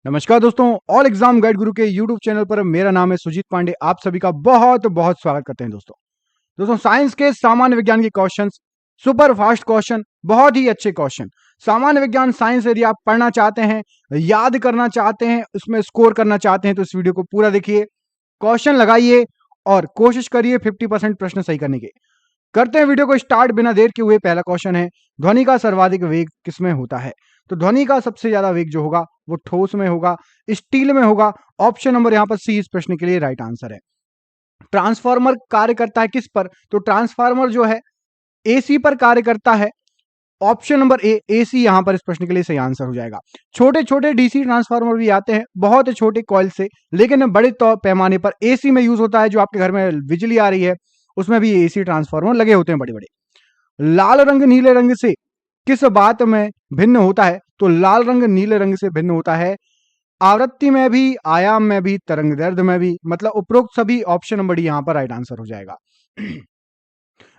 नमस्कार दोस्तों, all exam guide गुरु के यूट्यूब चैनल पर मेरा नाम है सुजीत पांडे। आप सभी का बहुत बहुत स्वागत करते हैं दोस्तों साइंस के सामान्य विज्ञान के क्वेश्चंस, सुपर फास्ट क्वेश्चन, बहुत ही अच्छे क्वेश्चन। सामान्य विज्ञान साइंस यदि आप पढ़ना चाहते हैं, याद करना चाहते हैं, उसमें स्कोर करना चाहते हैं तो इस वीडियो को पूरा देखिए, क्वेश्चन लगाइए और कोशिश करिए 50% प्रश्न सही करने के। करते हैं वीडियो को स्टार्ट बिना देर के हुए। पहला क्वेश्चन है, ध्वनि का सर्वाधिक वेग किसमें होता है? तो ध्वनि का सबसे ज्यादा वेग जो होगा वो ठोस में होगा, स्टील में होगा। ऑप्शन नंबर यहां पर सी इस प्रश्न के लिए राइट आंसर है। ट्रांसफार्मर कार्य करता है किस पर? तो ट्रांसफार्मर जो है एसी पर कार्य करता है। ऑप्शन नंबर ए एसी यहां पर इस प्रश्न के लिए सही आंसर हो जाएगा। छोटे छोटे डीसी ट्रांसफार्मर भी आते हैं, बहुत छोटे कॉइल से, लेकिन बड़े पैमाने पर एसी में यूज होता है। जो आपके घर में बिजली आ रही है उसमें भी एसी ट्रांसफार्मर लगे होते हैं बड़े बड़े। लाल रंग नीले रंग से किस बात में भिन्न होता है? तो लाल रंग नीले रंग से भिन्न होता है आवृत्ति में भी, आयाम में भी, तरंग दैर्ध्य में भी। मतलब उपरोक्त सभी। ऑप्शन नंबर डी यहां पर राइट आंसर हो जाएगा।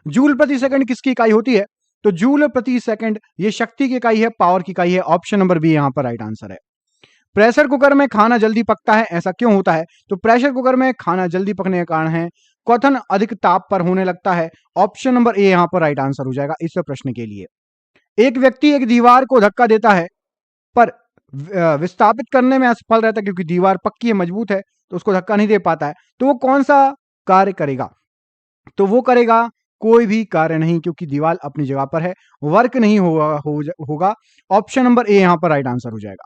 जूल प्रति सेकंड किसकी इकाई होती है? तो जूल प्रति सेकंड ये शक्ति की इकाई है, पावर की इकाई है। ऑप्शन नंबर बी यहां पर राइट आंसर है। प्रेशर कुकर में खाना जल्दी पकता है, ऐसा क्यों होता है? तो प्रेशर कुकर में खाना जल्दी पकने का कारण है क्वथन अधिक ताप पर होने लगता है। ऑप्शन नंबर ए यहां पर राइट आंसर हो जाएगा इस प्रश्न के लिए। एक व्यक्ति एक दीवार को धक्का देता है पर विस्थापित करने में असफल रहता है क्योंकि दीवार पक्की है, मजबूत है, तो उसको धक्का नहीं दे पाता है। तो वो कौन सा कार्य करेगा? तो वो करेगा कोई भी कार्य नहीं, क्योंकि दीवार अपनी जगह पर है, वर्क नहीं होगा। ऑप्शन नंबर ए यहां पर राइट आंसर हो जाएगा।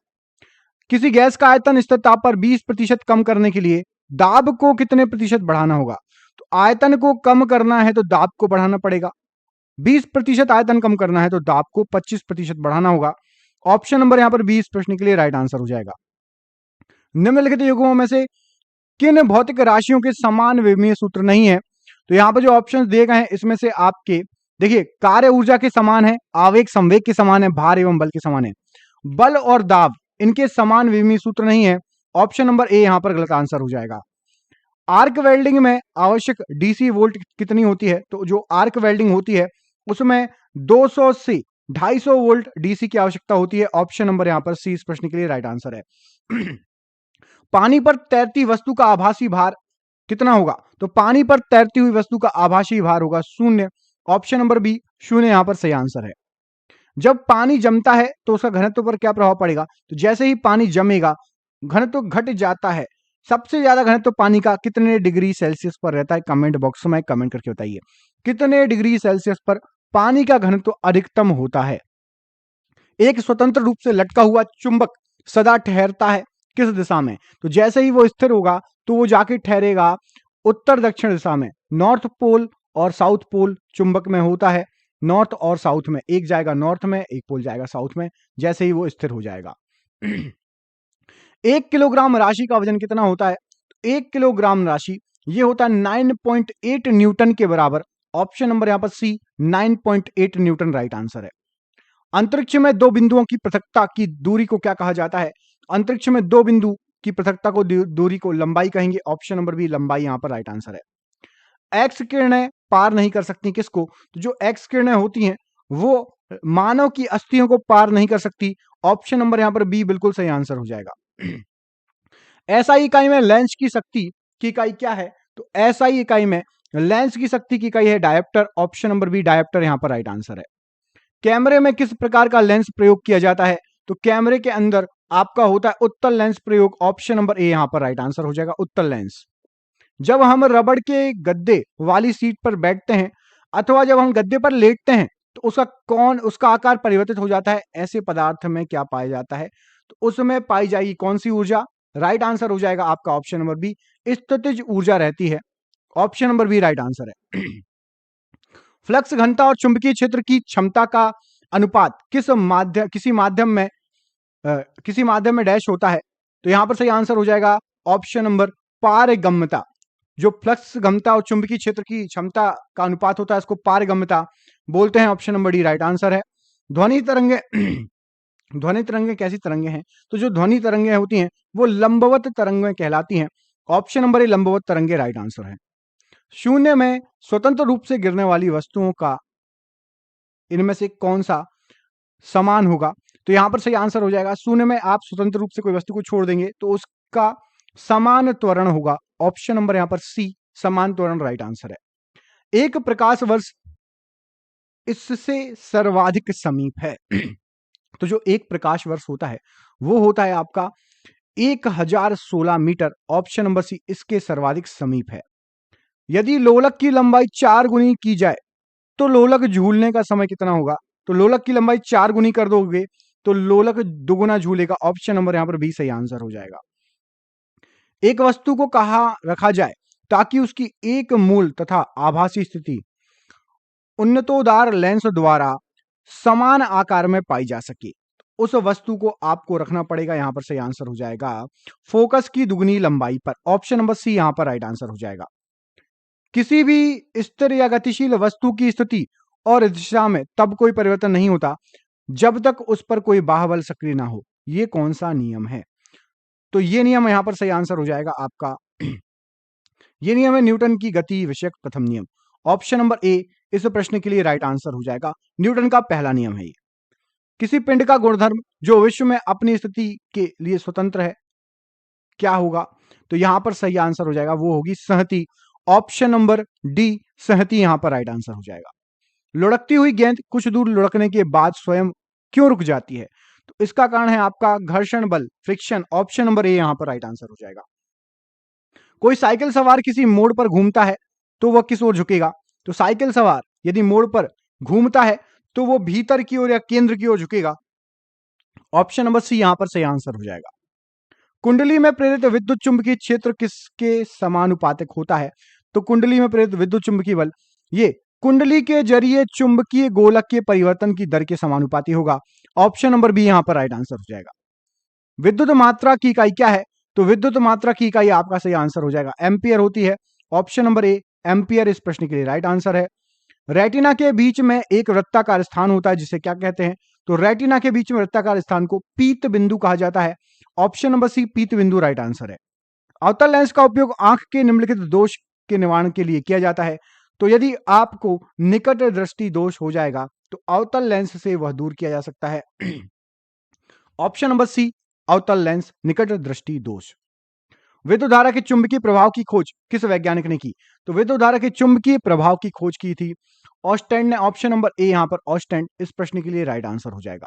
किसी गैस का आयतन स्थिर ताप पर 20% कम करने के लिए दाब को कितने प्रतिशत बढ़ाना होगा? तो आयतन को कम करना है तो दाब को बढ़ाना पड़ेगा। 20% आयतन कम करना है तो दाब को 25% बढ़ाना होगा। ऑप्शन नंबर यहां पर 20 प्रश्न के लिए राइट आंसर हो जाएगा। निम्नलिखित युग्मों में से किन भौतिक राशियों के समान विमीय सूत्र नहीं है? तो यहां पर जो ऑप्शन दिए गए हैं इसमें से आपके देखिए, कार्य ऊर्जा के समान है, आवेग संवेग के समान है, भार एवं बल के समान है। बल और दाब इनके समान विमीय सूत्र नहीं है। ऑप्शन नंबर ए यहां पर गलत आंसर हो जाएगा। आर्क वेल्डिंग में आवश्यक डीसी वोल्ट कितनी होती है? तो जो आर्क वेल्डिंग होती है उसमें 200 से 250 वोल्ट डीसी की आवश्यकता होती है। ऑप्शन नंबर यहां पर सी इस प्रश्न के लिए राइट आंसर है। पानी पर तैरती वस्तु का आभासी भार कितना होगा? तो पानी पर तैरती हुई वस्तु का आभासी भार होगा 0। ऑप्शन नंबर बी 0 यहां पर सही आंसर है। जब पानी जमता है तो उसका घनत्व पर क्या प्रभाव पड़ेगा? तो जैसे ही पानी जमेगा घनत्व घट जाता है। सबसे ज्यादा घनत्व पानी का कितने डिग्री सेल्सियस पर रहता है? कमेंट बॉक्स में कमेंट करके बताइए कितने डिग्री सेल्सियस पर पानी का घनत्व अधिकतम होता है। एक स्वतंत्र रूप से लटका हुआ चुंबक सदा ठहरता है किस दिशा में? तो जैसे ही वो स्थिर होगा तो वो जाके ठहरेगा उत्तर दक्षिण दिशा में। नॉर्थ पोल और साउथ पोल चुंबक में होता है, नॉर्थ और साउथ में। एक जाएगा नॉर्थ में, एक पोल जाएगा साउथ में, जैसे ही वो स्थिर हो जाएगा। 1 किलोग्राम राशि का वजन कितना होता है? 1 किलोग्राम राशि ये होता है 9.8 न्यूटन के बराबर। ऑप्शन नंबर यहां पर सी 9.8 न्यूटन राइट आंसर है। अंतरिक्ष में दो बिंदुओं की पृथकता की दूरी को क्या कहा जाता है? अंतरिक्ष में दो बिंदु की पृथकता को दूरी को लंबाई कहेंगे। ऑप्शन नंबर बी लंबाई यहां पर राइट आंसर है। एक्स किरणें पार नहीं कर सकती किसको? तो जो एक्स किरणें होती हैं वो मानव की अस्थियों को पार नहीं कर सकती। ऑप्शन नंबर यहां पर बी बिल्कुल सही आंसर हो जाएगा। एसआई इकाई में लेंस की शक्ति की इकाई क्या है? तो एसआई इकाई में लेंस की शक्ति की इकाई है dioptre. Option number B dioptre यहां पर राइट आंसर है। कैमरे में किस प्रकार का लेंस प्रयोग किया जाता है? तो कैमरे के अंदर आपका होता है उत्तल लेंस प्रयोग। ऑप्शन नंबर ए यहां पर राइट आंसर हो जाएगा, उत्तल लेंस। जब हम रबड़ के गद्दे वाली सीट पर बैठते हैं अथवा जब हम गद्दे पर लेटते हैं तो उसका आकार परिवर्तित हो जाता है। ऐसे पदार्थ में क्या पाया जाता है? तो उसमें पाई जाएगी कौन सी ऊर्जा? राइट आंसर हो जाएगा आपका ऑप्शन नंबर बी, स्थितिज ऊर्जा रहती है। Option number B right answer है। फ्लक्स घनता और चुंबकीय क्षेत्र की क्षमता का अनुपात किसी माध्यम में डैश होता है? तो यहां पर सही आंसर हो जाएगा ऑप्शन नंबर पारगम्यता। जो फ्लक्स घनता और चुंबकीय क्षेत्र की क्षमता का अनुपात होता है इसको पारगम्यता बोलते हैं। Option number D right answer है। ध्वनि तरंगे ध्वनि तरंगे कैसी तरंगे हैं? तो जो ध्वनि तरंगे होती हैं वो लंबवत तरंगें कहलाती हैं। ऑप्शन नंबर ए लंबवत तरंगे राइट आंसर है। शून्य में स्वतंत्र रूप से गिरने वाली वस्तुओं का इनमें से कौन सा समान होगा? तो यहां पर सही आंसर हो जाएगा शून्य में आप स्वतंत्र रूप से कोई वस्तु को छोड़ देंगे तो उसका समान त्वरण होगा। ऑप्शन नंबर यहां पर सी, समान त्वरण राइट आंसर है। एक प्रकाश वर्ष इससे सर्वाधिक समीप है। तो जो एक प्रकाश वर्ष होता है वो होता है आपका 1016 मीटर। ऑप्शन नंबर सी इसके सर्वाधिक समीप है। यदि लोलक की लंबाई 4 गुनी की जाए तो लोलक झूलने का समय कितना होगा? तो लोलक की लंबाई 4 गुनी कर दोगे तो लोलक दुगुना झूलेगा। ऑप्शन नंबर यहां पर बी सही आंसर हो जाएगा। एक वस्तु को कहां रखा जाए ताकि उसकी एक मूल तथा आभासी स्थिति उन्नतोदार लेंस द्वारा समान आकार में पाई जा सके, उस वस्तु को आपको रखना पड़ेगा। यहां पर सही आंसर हो जाएगा फोकस की दुगनी लंबाई पर। ऑप्शन नंबर सी यहां पर राइट आंसर हो जाएगा। किसी भी स्थिर या गतिशील वस्तु की स्थिति और दिशा में तब कोई परिवर्तन नहीं होता जब तक उस पर कोई बाह्य बल सक्रिय ना हो। यह कौन सा नियम है? तो यह नियम यहां पर सही आंसर हो जाएगा आपका यह नियम है न्यूटन की गति विषयक प्रथम नियम। ऑप्शन नंबर ए इस प्रश्न के लिए राइट आंसर हो जाएगा। न्यूटन का पहला नियम है ये। किसी पिंड का गुणधर्म जो विश्व में अपनी स्थिति के लिए स्वतंत्र है क्या होगा? तो यहां पर सही आंसर हो जाएगा वो होगी सहती। ऑप्शन नंबर डी सहती यहां पर राइट आंसर हो जाएगा। लुढ़कती हुई गेंद कुछ दूर लुढ़कने के बाद स्वयं क्यों रुक जाती है? तो इसका कारण है आपका घर्षण बल, फ्रिक्शन। ऑप्शन नंबर ए यहां पर राइट आंसर हो जाएगा। कोई साइकिल सवार किसी मोड़ पर घूमता है तो वह किस ओर झुकेगा? तो साइकिल सवार यदि मोड़ पर घूमता है तो वो भीतर की ओर या केंद्र की ओर झुकेगा। ऑप्शन नंबर सी यहां पर सही आंसर हो जाएगा। कुंडली में प्रेरित विद्युत चुंबकीय क्षेत्र किसके समानुपातिक होता है? तो कुंडली में प्रेरित विद्युत चुंबकीय बल ये कुंडली के जरिए चुंबकीय गोलक के परिवर्तन की दर के समानुपाती होगा। ऑप्शन नंबर बी यहां पर राइट आंसर हो जाएगा। विद्युत मात्रा की इकाई क्या है? तो विद्युत मात्रा की इकाई आपका सही आंसर हो जाएगा एम्पियर होती है। ऑप्शन नंबर ए एम्पियर इस प्रश्न के लिए राइट आंसर है। रेटिना के बीच में एक वृत्ताकार स्थान होता है जिसे क्या कहते हैं? तो रेटिना के बीच में वृत्ताकार स्थान को पीत बिंदु कहा जाता है। ऑप्शन नंबर सी पीत बिंदु राइट आंसर है। अवतल लेंस का उपयोग आंख के निम्नलिखित दोष के निवारण के लिए किया जाता है। तो यदि आपको निकट दृष्टि दोष हो जाएगा तो अवतल लेंस से वह दूर किया जा सकता है। ऑप्शन नंबर सी अवतल लेंस निकट दृष्टि दोष। विद्युत धारा के चुंबकीय प्रभाव की खोज किस वैज्ञानिक ने की? तो विद्युत धारा के चुंबकीय प्रभाव की खोज की थी ऑस्टेंड ने। ऑप्शन नंबर ए यहां पर ऑस्टेंड इस प्रश्न के लिए राइट आंसर हो जाएगा।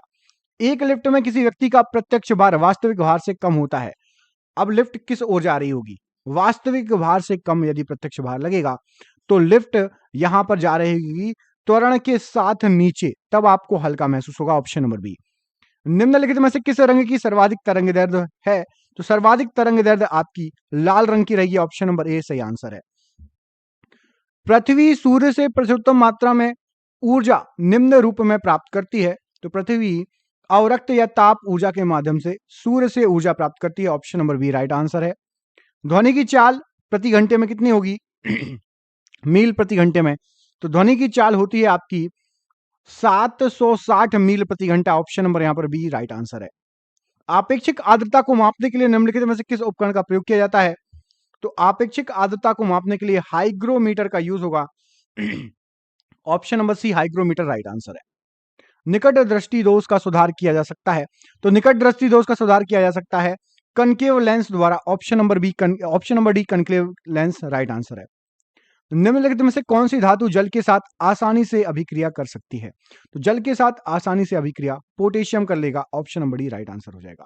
एक लिफ्ट में किसी व्यक्ति का प्रत्यक्ष भार वास्तविक भार से कम होता है। अब लिफ्ट किस ओर जा रही होगी? वास्तविक भार से कम यदि प्रत्यक्ष भार लगेगा तो लिफ्ट यहां पर जा रही होगी त्वरण के साथ नीचे, तब आपको हल्का महसूस होगा। Option number B. निम्नलिखित में से किस रंग की सर्वाधिक तरंग दैर्ध्य है? तो सर्वाधिक तरंग दैर्ध्य आपकी लाल रंग की रहेगी। ऑप्शन नंबर ए सही आंसर है। पृथ्वी सूर्य से प्रचुरतम मात्रा में ऊर्जा निम्न रूप में प्राप्त करती है। तो पृथ्वी अवरक्त या ताप ऊर्जा के माध्यम से सूर्य से ऊर्जा प्राप्त करती है। Option number B right answer है। ध्वनि की चाल प्रति घंटे में कितनी होगी? मील प्रति घंटे में। तो ध्वनि की चाल होती है आपकी 760 मील प्रति घंटा। ऑप्शन नंबर यहां पर बी राइट आंसर है। आपेक्षिक आर्द्रता को मापने के लिए निम्नलिखित में से किस उपकरण का प्रयोग किया जाता है? तो आपेक्षिक आर्द्रता को मापने के लिए हाइग्रोमीटर का यूज होगा। Option number C hygrometer right answer है। निकट दृष्टि दोष का सुधार किया जा सकता है। तो निकट दृष्टि दोष का सुधार किया जा सकता है कनकेव लेंस द्वारा। Option number D concave lens right answer है। निम्नलिखित में से कौन सी धातु जल के साथ आसानी से अभिक्रिया कर सकती है? तो जल के साथ आसानी से अभिक्रिया पोटेशियम कर लेगा। Option number D right answer हो जाएगा।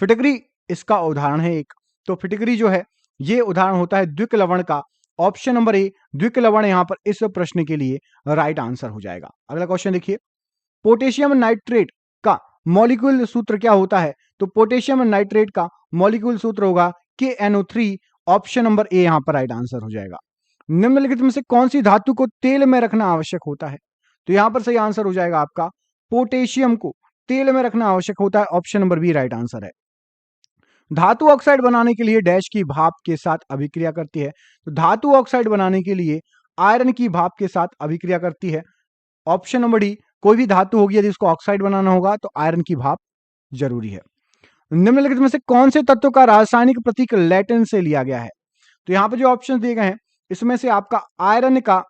फिटकरी इसका उदाहरण है एक। तो फिटकरी जो है ये उदाहरण होता है द्विक लवण का। ऑप्शन नंबर ए द्विक लवण यहां पर इस प्रश्न के लिए राइट आंसर हो जाएगा। अगला क्वेश्चन देखिए, पोटेशियम नाइट्रेट का मॉलिक्यूल सूत्र क्या होता है? तो पोटेशियम नाइट्रेट का मॉलिक्यूल सूत्र होगा KNO3। ऑप्शन नंबर ए यहां पर राइट आंसर हो जाएगा। निम्नलिखित में से कौन सी धातु को तेल में रखना आवश्यक होता है? तो यहां पर सही आंसर हो जाएगा आपका पोटेशियम को तेल में रखना आवश्यक होता है। Option number B right answer है। धातु ऑक्साइड बनाने के लिए डैश की भाप के साथ अभिक्रिया करती है। तो धातु ऑक्साइड बनाने के लिए आयरन की भाप के साथ अभिक्रिया करती है। ऑप्शन नंबर डी कोई भी धातु होगी यदि उसको ऑक्साइड बनाना होगा तो आयरन की भाप जरूरी है। निम्नलिखित में से कौन से तत्व का रासायनिक प्रतीक लैटिन से लिया गया है? तो यहां पर जो ऑप्शन दिए गए हैं इसमें से आपका आयरन का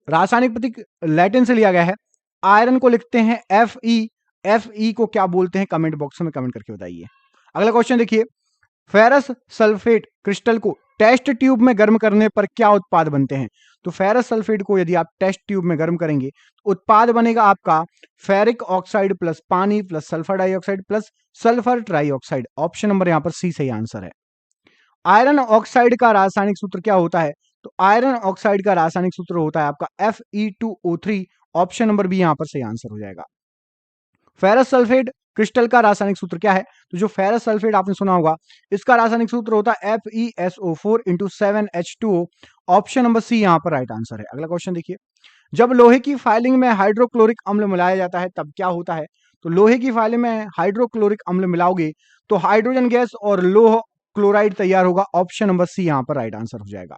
रासायनिक प्रतीक लैटिन से लिया गया है। आयरन को लिखते हैं Fe। Fe को क्या बोलते हैं कमेंट बॉक्स में कमेंट करके बताइए। अगला क्वेश्चन देखिए, फेरस सल्फेट क्रिस्टल को टेस्ट ट्यूब में गर्म करने पर क्या उत्पाद बनते हैं? तो फेरस सल्फेट को यदि आप टेस्ट ट्यूब में गर्म करेंगे तो उत्पाद बनेगा आपका फेरिक ऑक्साइड प्लस पानी plus sulphur dioxide plus sulphur trioxide. Option number यहां पर सी सही आंसर है। आयरन ऑक्साइड का रासायनिक सूत्र क्या होता है? तो आयरन ऑक्साइड का रासायनिक सूत्र होता है आपका Fe2O3। ऑप्शन नंबर बी यहां पर सही आंसर हो जाएगा। फेरस सल्फेट क्रिस्टल का रासायनिक सूत्र क्या है? तो जो फेरस सल्फेट आपने सुना होगा, इसका रासायनिक सूत्र होता है FeSO4 into 7H2O। Option number सी यहां पर राइट आंसर है। अगला क्वेश्चन देखिए, जब लोहे की फाइलिंग में हाइड्रोक्लोरिक अम्ल मिलाया जाता है तब क्या होता है? तो लोहे की फाइलिंग में हाइड्रोक्लोरिक अम्ल मिलाओगे तो हाइड्रोजन गैस और लोह क्लोराइड तैयार होगा। ऑप्शन नंबर सी यहां पर राइट आंसर हो जाएगा।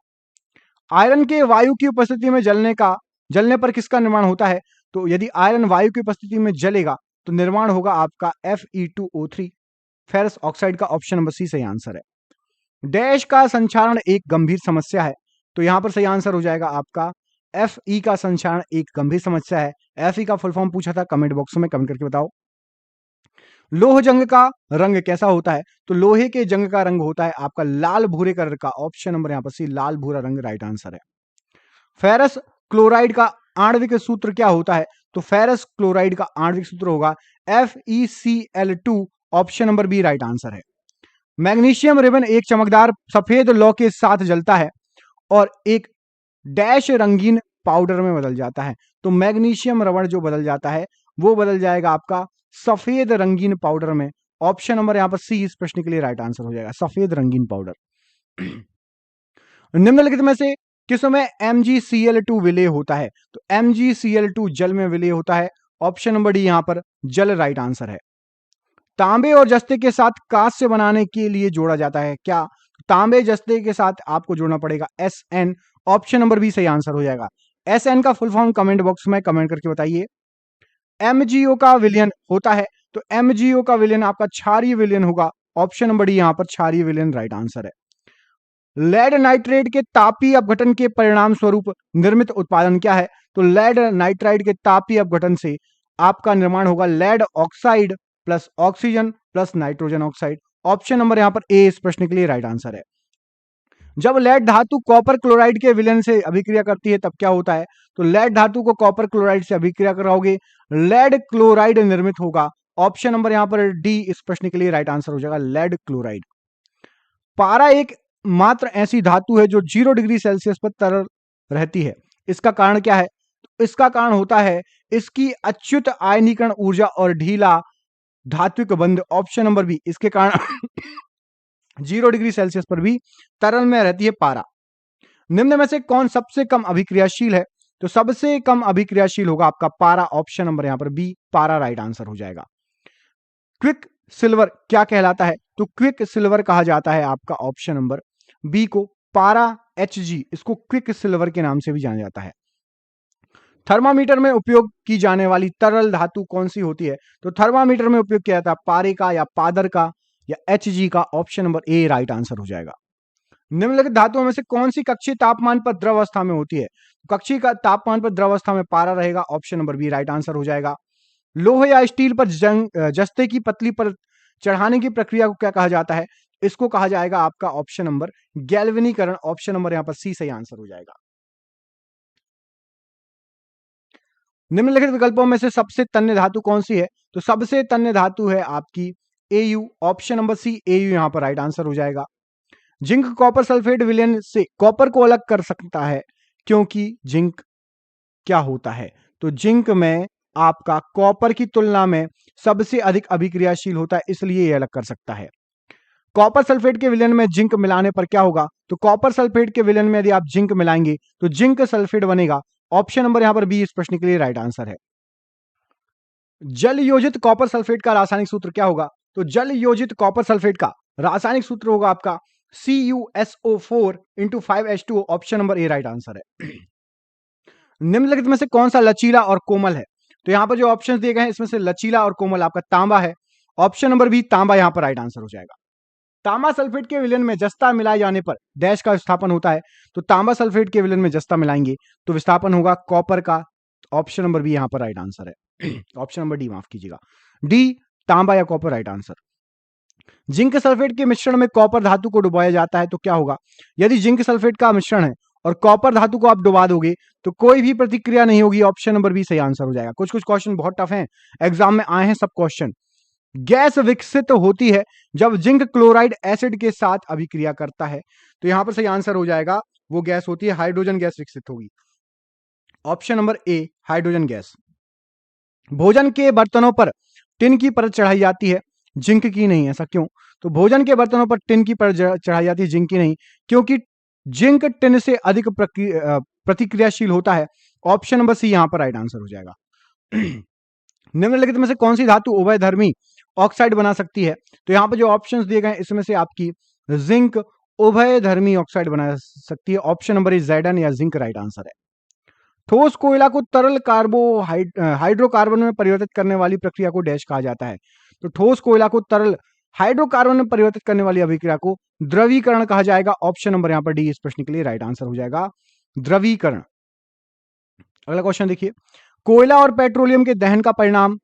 आयरन के वायु की उपस्थिति में जलने पर किसका निर्माण होता है? तो यदि आयरन वायु की उपस्थिति में जलेगा तो निर्माण होगा आपका Fe2O3, फेरस ऑक्साइड का। ऑप्शन नंबर सी सही आंसर है। डैश का संक्षारण एक गंभीर समस्या है, तो यहां पर सही आंसर हो जाएगा आपका Fe का संक्षारण एक गंभीर समस्या है। Fe का फुल फॉर्म पूछा था, कमेंट बॉक्स में कमेंट करके बताओ। लोह जंग का रंग कैसा होता है? तो लोहे के जंग का रंग होता है आपका लाल भूरे कलर का। ऑप्शन नंबर यहां पर सी लाल भूरा रंग राइट आंसर है। फेरस क्लोराइड का आणविक सूत्र क्या होता है? तो फेरस क्लोराइड का आणविक सूत्र होगा FeCl2। Option number B right answer है। मैग्नीशियम रिबन एक चमकदार सफेद लौ के साथ जलता है और एक डैश रंगीन पाउडर में बदल जाता है। तो मैग्नीशियम रबड़ जो बदल जाता है वो बदल जाएगा आपका सफेद रंगीन पाउडर में। ऑप्शन नंबर यहां पर सी इस प्रश्न के लिए राइट आंसर हो जाएगा, सफेद रंगीन पाउडर। निम्नलिखित में से किसमें MgCl2 विलेय होता है? तो MgCl2 जल में विलेय होता है। ऑप्शन नंबर डी यहां पर जल राइट आंसर है। तांबे और जस्ते के साथ कांस्य बनाने के लिए जोड़ा जाता है क्या? तांबे जस्ते के साथ आपको जोड़ना पड़ेगा Sn। ऑप्शन नंबर बी सही आंसर हो जाएगा। Sn का फुल फॉर्म कमेंट बॉक्स में कमेंट करके बताइए। MgO का विलयन होता है, तो MgO का विलयन आपका क्षारीय विलयन होगा। ऑप्शन नंबर डी यहां पर क्षारीय विलयन राइट आंसर है। लेड नाइट्रेट के तापीय अपघटन के परिणाम स्वरूप निर्मित उत्पादन क्या है? तो लेड नाइट्राइड के तापीय अपघटन से आपका निर्माण होगा lead oxide plus oxygen plus nitrogen oxide. Option number यहां पर ए इस प्रश्न के लिए राइट आंसर है। जब लेड धातु कॉपर क्लोराइड के विलयन से अभिक्रिया करती है तब क्या होता है? तो लेड धातु को कॉपर क्लोराइड से अभिक्रिया कराओगे, लेड क्लोराइड निर्मित होगा। ऑप्शन नंबर यहां पर डी इस प्रश्न के लिए राइट आंसर हो जाएगा, लेड क्लोराइड। पारा एक मात्र ऐसी धातु है जो 0 डिग्री सेल्सियस पर तरल रहती है, इसका कारण क्या है? तो इसका कारण होता है इसकी अच्युत आयनीकरण ऊर्जा और ढीला धात्विक बंध। ऑप्शन नंबर बी, इसके कारण 0 डिग्री सेल्सियस पर भी तरल में रहती है पारा। निम्न में से कौन सबसे कम अभिक्रियाशील है? तो सबसे कम अभिक्रियाशील होगा आपका पारा। ऑप्शन नंबर यहां पर बी पारा राइट आंसर हो जाएगा। क्विक सिल्वर क्या कहलाता है? तो क्विक सिल्वर कहा जाता है आपका ऑप्शन नंबर बी को पारा Hg, इसको क्विक सिल्वर के नाम से भी जाना जाता है। थर्मामीटर में उपयोग की जाने वाली तरल धातु कौन सी होती है? तो थर्मामीटर में उपयोग किया जाता है पारे का या पादर का या Hg का। Option number A right answer हो जाएगा। निम्नलिखित धातुओं में से कौन सी कक्षीय तापमान पर द्रव अवस्था में होती है? कक्षीय का तापमान पर द्रव अवस्था में पारा रहेगा। Option number B right answer हो जाएगा। लोहे या स्टील पर जस्ते की पतली पर चढ़ाने की प्रक्रिया को क्या कहा जाता है? इसको कहा जाएगा आपका ऑप्शन नंबर गैल्वेनीकरण। ऑप्शन नंबर यहां पर सी सही आंसर हो जाएगा। निम्नलिखित विकल्पों में से सबसे तन्य धातु कौन सी है? तो सबसे तन्य धातु है आपकी Au। Option number C Au यहां पर राइट आंसर हो जाएगा। जिंक कॉपर सल्फेट विलयन से कॉपर को अलग कर सकता है क्योंकि जिंक क्या होता है? तो जिंक में आपका कॉपर की तुलना में सबसे अधिक अभिक्रियाशील होता है, इसलिए यह अलग कर सकता है। कॉपर सल्फेट के विलयन में जिंक मिलाने पर क्या होगा? तो कॉपर सल्फेट के विलयन में यदि आप जिंक मिलाएंगे तो जिंक सल्फेट बनेगा। ऑप्शन नंबर यहां पर बी इस प्रश्न के लिए राइट आंसर है। जल योजित कॉपर सल्फेट का रासायनिक सूत्र क्या होगा? तो जल योजित कॉपर सल्फेट का रासायनिक सूत्र होगा आपका CuSO4 into 5H2O। Option number A right answer है। निम्नलिखित में से कौन सा लचीला और कोमल है? तो यहां पर जो ऑप्शन दिए गए हैं इसमें से लचीला और कोमल आपका तांबा है। ऑप्शन नंबर बी तांबा यहां पर राइट आंसर हो जाएगा। तांबा सल्फेट के विलयन में जस्ता मिलाए जाने पर डैश का विस्थापन होता है। तो तांबा सल्फेट के विलयन में जस्ता मिलाएंगे तो विस्थापन होगा कॉपर का। ऑप्शन नंबर बी यहां पर राइट आंसर है। ऑप्शन नंबर डी, माफ कीजिएगा, डी तांबा या copper right answer. Zinc sulphate के मिश्रण में कॉपर धातु को डुबाया जाता है तो क्या होगा? यदि जिंक सल्फेट का मिश्रण है और कॉपर धातु को आप डुबा दोगे तो कोई भी प्रतिक्रिया नहीं होगी। ऑप्शन नंबर बी सही आंसर हो जाएगा। कुछ कुछ क्वेश्चन बहुत टफ हैं, एग्जाम में आए हैं सब क्वेश्चन। गैस विकसित होती है जब जिंक क्लोराइड एसिड के साथ अभिक्रिया करता है, तो यहां पर सही आंसर हो जाएगा, वो गैस होती है हाइड्रोजन गैस विकसित होगी। Option number A hydrogen gas. भोजन के बर्तनों पर टिन की परत चढ़ाई जाती है, जिंक की नहीं। ऐसा क्यों? तो भोजन के बर्तनों पर टिन की परत चढ़ाई जाती है, जिंक की नहीं, क्योंकि जिंक टिन से अधिक प्रतिक्रियाशील होता है। ऑप्शन नंबर सी यहां पर राइट आंसर हो जाएगा। निम्नलिखित में से कौन सी धातु उभयधर्मी ऑक्साइड बना सकती है? तो यहां पर जो ऑप्शंस दिए गए इसमें से आपकी जिंक उभयधर्मी ऑक्साइड बना सकती है। ऑप्शन नंबर इज Zn या जिंक राइट आंसर है। ठोस कोयला को तरल हाइड्रोकार्बन में परिवर्तित करने वाली प्रक्रिया को डैश कहा जाता है। तो ठोस कोयला को तरल हाइड्रोकार्बन में परिवर्तित करने वाली अभिक्रिया को द्रवीकरण कहा जाएगा। ऑप्शन नंबर यहां पर डी इस प्रश्न के लिए राइट आंसर हो जाएगा, द्रवीकरण। अगला क्वेश्चन देखिए, कोयला और पेट्रोलियम के दहन का परिणाम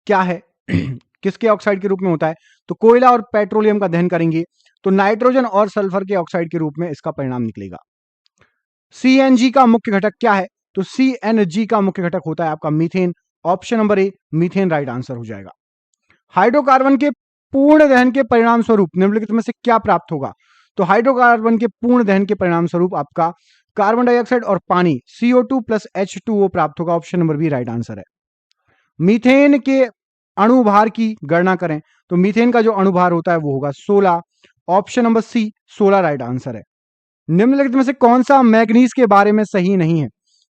क्या है? किसके ऑक्साइड के रूप में होता है? तो कोयला और पेट्रोलियम का दहन करेंगे तो नाइट्रोजन और सल्फर के ऑक्साइड के रूप में इसका परिणाम निकलेगा। सीएनजी का मुख्य घटक क्या है? तो सीएनजी का मुख्य घटक होता है आपका methane. Option number A methane right answer हो जाएगा। हाइड्रोकार्बन के पूर्ण दहन के परिणाम स्वरूप निम्नलिखित में से क्या प्राप्त होगा? तो हाइड्रोकार्बन के पूर्ण दहन के परिणाम स्वरूप आपका कार्बन डाइऑक्साइड और पानी CO2 प्लस H2O प्राप्त होगा। Option number B right answer है। मीथेन के अणुभार की गणना करें तो मीथेन का जो अणुभार होता है वो होगा 16। Option number C 16 right answer है। निम्नलिखित में से कौन सा मैग्नीज के बारे में सही नहीं है?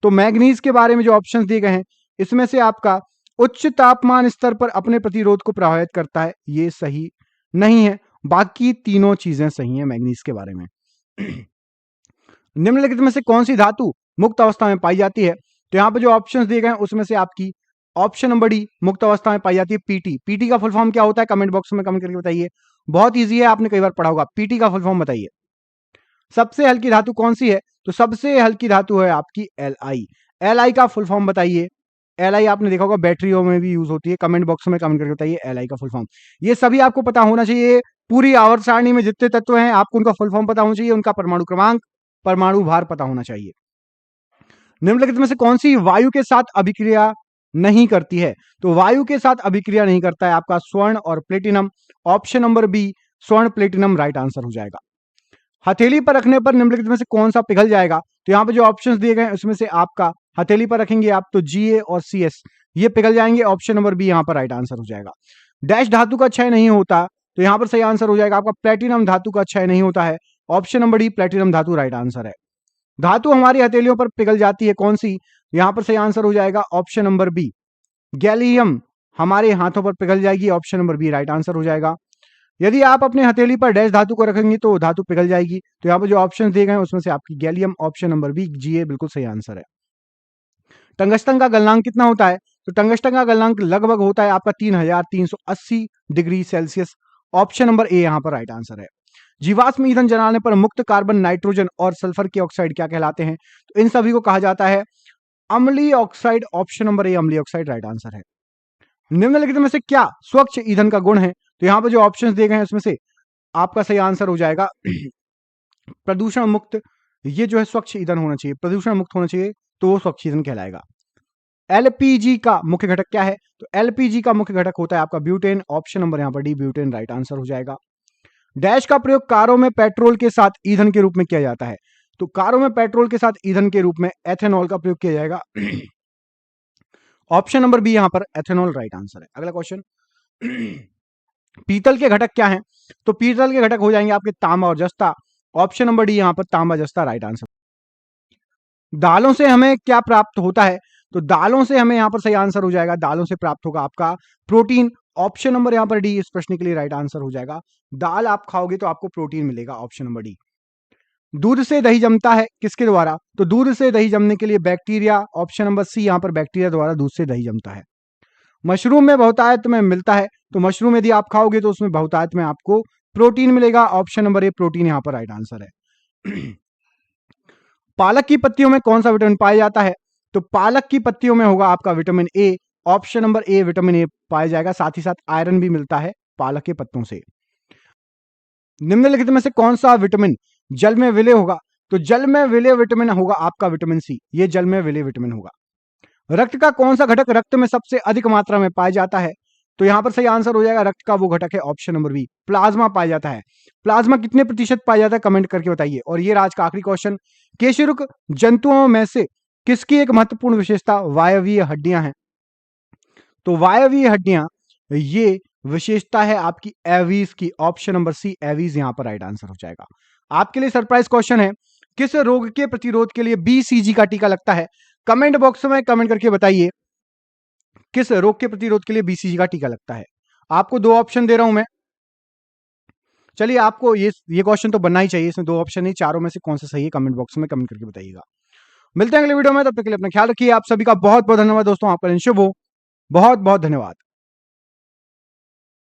तो मैग्नीज के बारे में जो ऑप्शंस दिए गए हैं इसमें से आपका उच्च तापमान स्तर पर अपने प्रतिरोध को प्रभावित करता है, ये सही नहीं है। बाकी तीनों चीजें सही हैं मैग्नीज के बारे में। निम्नलिखित में से कौन सी धातु मुक्त अवस्था में पाई जाती है? तो यहां पर जो ऑप्शंस दिए गए हैं उसमें से आपकी ऑप्शन नंबर डी मुक्त अवस्था में पाई जाती है पीटी। पीटी का फुल फॉर्म क्या होता है? कमेंट बॉक्स में कमेंट करके बताइए, बहुत ईजी है, आपने कई बार पढ़ा होगा। पीटी का फुल फॉर्म बताइए। सबसे हल्की धातु कौन सी है? तो सबसे हल्की धातु है आपकी Li। Li का फुल फॉर्म बताइए। Li आपने देखा होगा बैटरियों में भी यूज होती है, कमेंट बॉक्स में कमेंट करके बताइए Li का फुल फॉर्म। ये सभी आपको पता होना चाहिए। पूरी आवर्त सारणी में जितने तत्व हैं आपको उनका फुल फॉर्म पता होना चाहिए, उनका परमाणु क्रमांक, परमाणु भार पता होना चाहिए। निम्नलिखित में से कौन सी वायु के साथ अभिक्रिया नहीं करती है? तो वायु के साथ अभिक्रिया नहीं करता है आपका स्वर्ण और प्लेटिनम। ऑप्शन नंबर बी स्वर्ण प्लेटिनम राइट आंसर हो जाएगा। हथेली पर रखने पर निम्नलिखित में से कौन सा पिघल जाएगा? तो यहां पर जो ऑप्शंस दिए गए हैं उसमें से आपका हथेली पर रखेंगे आप तो Ga और Cs ये पिघल जाएंगे। ऑप्शन नंबर बी यहां पर राइट आंसर हो जाएगा। डैश धातु का क्षय नहीं होता, तो यहां पर सही आंसर हो जाएगा आपका प्लेटिनम धातु का क्षय नहीं होता है। ऑप्शन नंबर डी प्लेटिनम धातु राइट आंसर है। धातु हमारी हथेलियों पर पिघल जाती है कौन सी? यहां पर सही आंसर हो जाएगा ऑप्शन नंबर बी गैलियम हमारे हाथों पर पिघल जाएगी। Option number B right answer हो जाएगा। यदि आप अपने हथेली पर डैश धातु को रखेंगे तो धातु पिघल जाएगी। तो यहाँ पर जो ऑप्शन दिए गए हैं उसमें से आपकी gallium, option number B Ga बिल्कुल सही आंसर है। टंगस्टन का गलनांक कितना होता है? तो टंगस्टन का गलनांक लगभग होता है आपका 3380 degree Celsius. Option number A यहां पर राइट आंसर है। जीवाश्म ईंधन जलाने पर मुक्त कार्बन, नाइट्रोजन और सल्फर के ऑक्साइड क्या कहलाते हैं? तो इन सभी को कहा जाता है अम्लीय ऑक्साइड। ऑप्शन नंबर ए अम्लीय ऑक्साइड राइट आंसर है। निम्नलिखित में से क्या स्वच्छ ईंधन का गुण है? तो यहां पर जो ऑप्शंस दिए गए हैं उसमें से आपका सही आंसर हो जाएगा प्रदूषण मुक्त। ये जो है स्वच्छ ईंधन होना चाहिए, प्रदूषण मुक्त होना चाहिए, तो वो स्वच्छ ईंधन कहलाएगा। एलपीजी का मुख्य घटक क्या है? तो एलपीजी का मुख्य घटक होता है आपका ब्यूटेन। ऑप्शन नंबर यहां पर डी ब्यूटेन राइट आंसर हो जाएगा। डैश का प्रयोग कारों में पेट्रोल के साथ ईंधन के रूप में किया जाता है? तो कारों में पेट्रोल के साथ ईंधन के रूप में एथेनॉल का प्रयोग किया जाएगा। ऑप्शन नंबर बी यहां पर एथेनॉल राइट आंसर है। अगला क्वेश्चन, पीतल के घटक क्या हैं? तो पीतल के घटक हो जाएंगे आपके तांबा और जस्ता। ऑप्शन नंबर डी यहां पर तांबा जस्ता राइट आंसर। दालों से हमें क्या प्राप्त होता है? तो दालों से हमें यहां पर सही आंसर हो जाएगा, दालों से प्राप्त होगा आपका प्रोटीन। ऑप्शन नंबर यहां पर डी इस प्रश्न के लिए राइट आंसर हो जाएगा। दाल आप खाओगे तो आपको प्रोटीन मिलेगा। Option number D. दूध से दही जमता है किसके द्वारा? तो दूध से दही जमने के लिए बैक्टीरिया। ऑप्शन नंबर सी यहां पर बैक्टीरिया द्वारा दूध से दही जमता है। मशरूम में बहुतायत में मिलता है, तो मशरूम यदि आप खाओगे तो उसमें बहुतायत में आपको प्रोटीन मिलेगा। ऑप्शन नंबर ए प्रोटीन यहां पर राइट आंसर है। पालक की पत्तियों में कौन सा विटामिन पाया जाता है? तो पालक की पत्तियों में होगा आपका vitamin A. Option number A vitamin A पाया जाएगा। साथ ही साथ आयरन भी मिलता है पालक के पत्तों से। निम्नलिखित में से कौन सा विटामिन जल में विलय होगा? तो जल में विलय विटामिन होगा आपका विटामिन सी। ये जल में विलय विटामिन होगा। रक्त का कौन सा घटक रक्त में सबसे अधिक मात्रा में पाया जाता है? तो यहां पर सही आंसर हो जाएगा रक्त का वो घटक है ऑप्शन नंबर बी, प्लाज्मा पाया जाता है। प्लाज्मा कितने प्रतिशत पाया जाता है कमेंट करके बताइए। और ये आज का आखिरी क्वेश्चन, केशरुक जंतुओं में से किसकी एक महत्वपूर्ण विशेषता वायवीय हड्डियां हैं? तो वायवीय हड्डियां ये विशेषता है आपकी एवीज की। ऑप्शन नंबर सी एवीज यहां पर राइट आंसर हो जाएगा। आपके लिए सरप्राइज क्वेश्चन है, किस रोग के प्रतिरोध के लिए बीसीजी का टीका लगता है? कमेंट बॉक्स में कमेंट करके बताइए किस रोग के प्रतिरोध के लिए बीसीजी का टीका लगता है। आपको दो ऑप्शन दे रहा हूं मैं। चलिए, आपको ये क्वेश्चन तो बनना ही चाहिए, इसमें दो ऑप्शन नहीं, चारों में से कौन सा सही है कमेंट बॉक्स में कमेंट करके बताइएगा। मिलते हैं अगले वीडियो में, तब तक के लिए अपना ख्याल रखिए। आप सभी का बहुत बहुत धन्यवाद दोस्तों। आपका दिन शुभ हो। बहुत बहुत धन्यवाद।